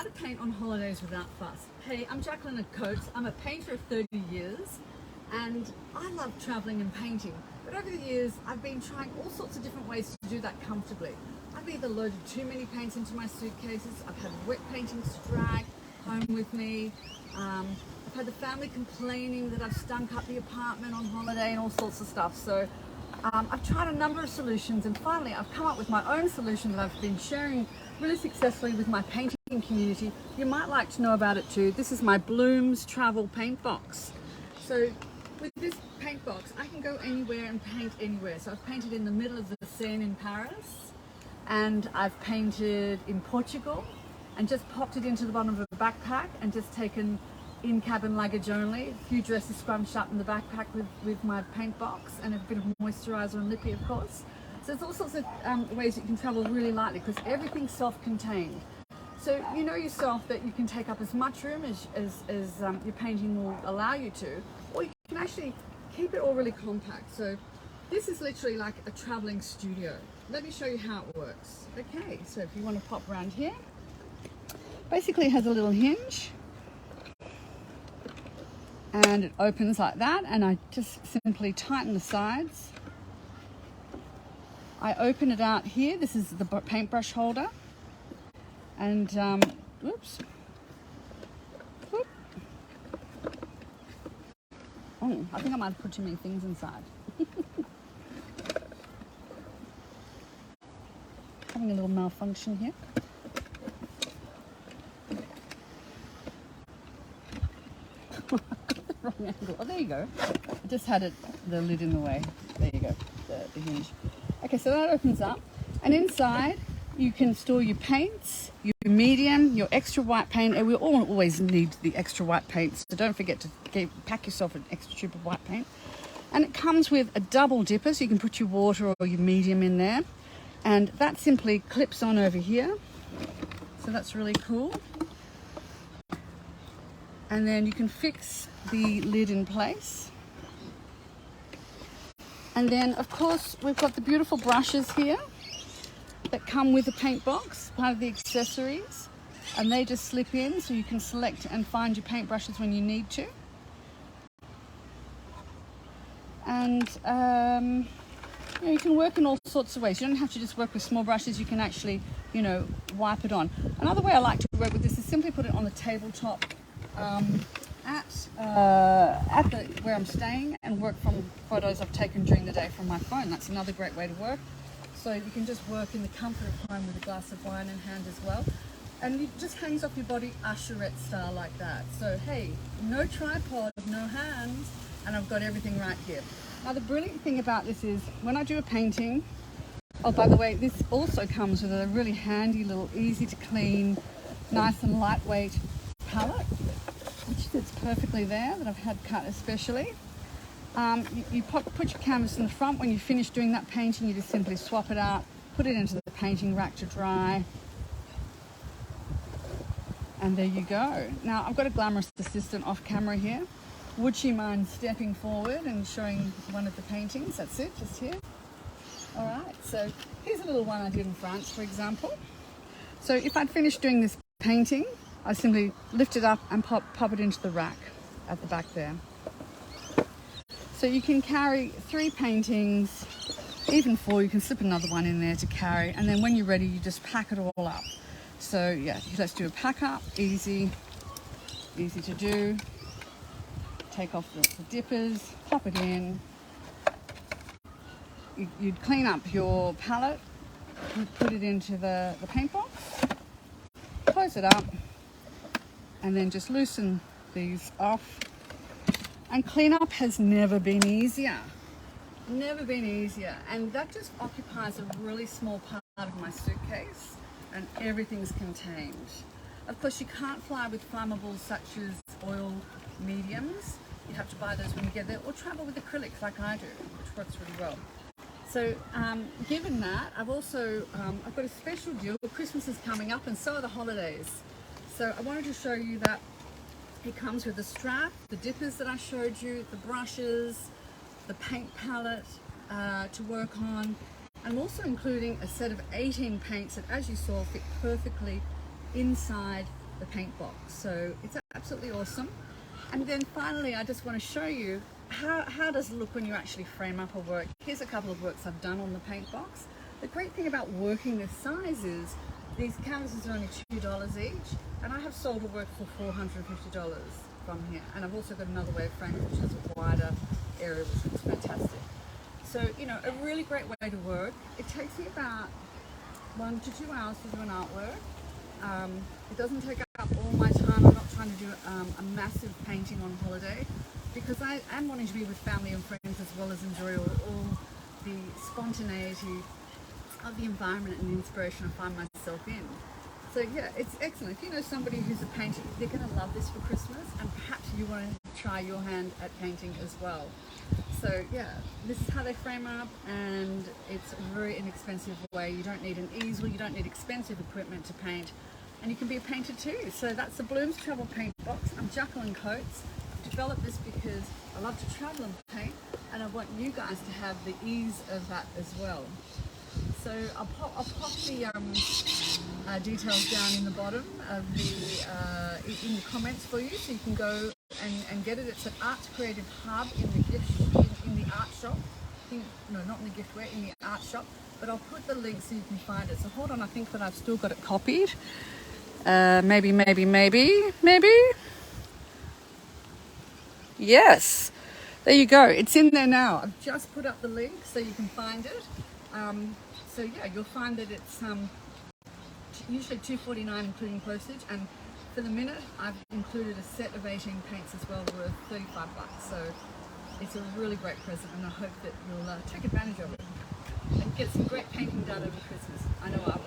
How to paint on holidays without fuss. Hey, I'm Jacquelinecoates. I'm a painter of 30 years and I love traveling and painting. But over the years, I've been trying all sorts of different ways to do that comfortably. I've either loaded too many paints into my suitcases, I've had wet paintings to drag home with me, I've had the family complaining that I've stunk up the apartment on holiday and all sorts of stuff. So I've tried a number of solutions and finally I've come up with my own solution that I've been sharing really successfully with my painting community. You might like to know about it too. This is my Bloom's Travel paint box. So with this paint box, I can go anywhere and paint anywhere. So I've painted in the middle of the Seine in Paris, and I've painted in Portugal, and just popped it into the bottom of a backpack and just taken in-cabin luggage only, a few dresses scrunched up in the backpack with my paint box, and a bit of moisturiser and lippy, of course. So there's all sorts of ways you can travel really lightly because everything's self-contained. So you know yourself that you can take up as much room as your painting will allow you to, or you can actually keep it all really compact. So this is literally like a traveling studio. Let me show you how it works. Okay, so if you want to pop around here, basically it has a little hinge and it opens like that, and I just simply tighten the sides. I open it out here. This is the paintbrush holder, and whoops. Whoop. Oh, I think I might have put too many things inside. Having a little malfunction here. Wrong angle. Oh, there you go. I just had the lid in the way. There you go, the hinge. Okay, so that opens up, and inside you can store your paints, your medium, your extra white paint, and we all always need the extra white paint, so don't forget to pack yourself an extra tube of white paint. And it comes with a double dipper, so you can put your water or your medium in there, and that simply clips on over here, so that's really cool. And then you can fix the lid in place. And then, of course, we've got the beautiful brushes here that come with the paint box, part of the accessories, and they just slip in, so you can select and find your paint brushes when you need to. And you can work in all sorts of ways. You don't have to just work with small brushes. You can actually, wipe it on. Another way I like to work with this is simply put it on the tabletop where I'm staying, and work from photos I've taken during the day from my phone. That's another great way to work. So you can just work in the comfort of home with a glass of wine in hand as well. And it just hangs off your body usherette style like that. So hey, no tripod, no hands, and I've got everything right here. Now the brilliant thing about this is when I do a painting, oh by the way, this also comes with a really handy little easy to clean, nice and lightweight palette, which fits perfectly there, that I've had cut especially. You put your canvas in the front. When you finish doing that painting, you just simply swap it out, put it into the painting rack to dry, and there you go. Now I've got a glamorous assistant off camera here. Would she mind stepping forward and showing one of the paintings? That's it, just here. All right, so here's a little one I did in France, for example. So if I'd finished doing this painting, I simply lift it up and pop it into the rack at the back there. So you can carry 3 paintings, even 4. You can slip another one in there to carry, and then when you're ready, you just pack it all up. So yeah, let's do a pack up. Easy to do. Take off the dippers, pop it in. You'd clean up your palette, put it into the paint box, close it up, and then just loosen these off. And cleanup has never been easier. Never been easier. And that just occupies a really small part of my suitcase, and everything's contained. Of course, you can't fly with flammables such as oil mediums. You have to buy those when you get there, or travel with acrylics like I do, which works really well. So given that, I've got a special deal. Christmas is coming up and so are the holidays. So I wanted to show you that it comes with the strap, the dippers that I showed you, the brushes, the paint palette to work on. I'm also including a set of 18 paints that, as you saw, fit perfectly inside the paint box. So it's absolutely awesome. And then finally, I just want to show you how does it look when you actually frame up a work. Here's a couple of works I've done on the paint box. The great thing about working this size is these canvases are only $2 each, and I have sold a work for $450 from here. And I've also got another way of framing, which has a wider area, which looks fantastic. So, you know, a really great way to work. It takes me about 1 to 2 hours to do an artwork. It doesn't take up all my time. I'm not trying to do a massive painting on holiday, because I am wanting to be with family and friends as well as enjoy all the spontaneity of the environment and the inspiration I find myself in. So yeah, it's excellent. If you know somebody who's a painter, they're going to love this for Christmas, and perhaps you want to try your hand at painting as well. So yeah, this is how they frame up, and it's a very inexpensive way. You don't need an easel, you don't need expensive equipment to paint, and you can be a painter too. So that's the Blooms Travel Paint Box. I'm Jacqueline Coates. I've developed this because I love to travel and paint, and I want you guys to have the ease of that as well. So I'll pop the details down in the bottom of the in the comments for you, so you can go and get it. It's at Art Creative Hub in the art shop. No, not in the giftware, in the art shop. But I'll put the link so you can find it. So hold on, I think that I've still got it copied. Maybe. Yes, there you go. It's in there now. I've just put up the link so you can find it. So yeah, you'll find that it's usually $2.49 including postage, and for the minute I've included a set of 18 paints as well, worth $35. So it's a really great present, and I hope that you'll take advantage of it and get some great painting done over Christmas. I know I will.